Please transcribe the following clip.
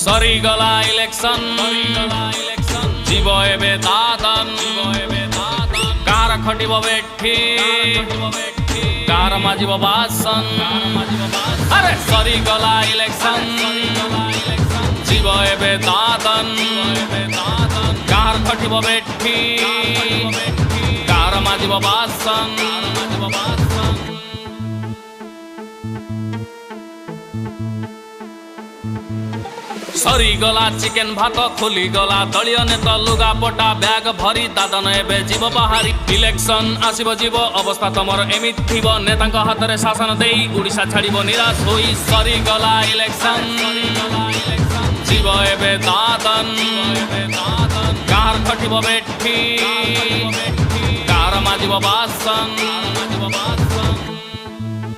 ସରିଗଲା ଇଲେକ୍ସନ ଯିବ ଏବେ ଦାଦନ କାର ଖଟିବ ବେଠି କାର ମାଜିବ ବାସନ ଆରେ ସରିଗଲା ଇଲେକ୍ସନ ଯିବ ଏବେ ଦାଦନ କାର ଖଟିବ ବେଠି କାର ମାଜିବ ବାସନ ସରିଗଲା ଚିକେନ ଭାତ ଖୋଲିଗଲା ଦଳୀୟ ନେତା ଲୁଗା ପଟା ବ୍ୟାଗ ଭରି ଦାଦନ ଏବେ ଯିବ ବାହାରି ଇଲେକ୍ସନ ଆସିବ ଯିବ ଅବସ୍ଥା ତମର ଏମିତି ଥିବ ନେତାଙ୍କ ହାତରେ ଶାସନ ଦେଇ ଓଡ଼ିଶା ଛାଡ଼ିବ ନିରାଶ ହୋଇ ସରିଗଲା ଇଲେକ୍ସନ ଯିବ ଏବେ ଦାଦନ କାର ଖଟିବ ବେଠି କାର ମାଜିବ ବାସନ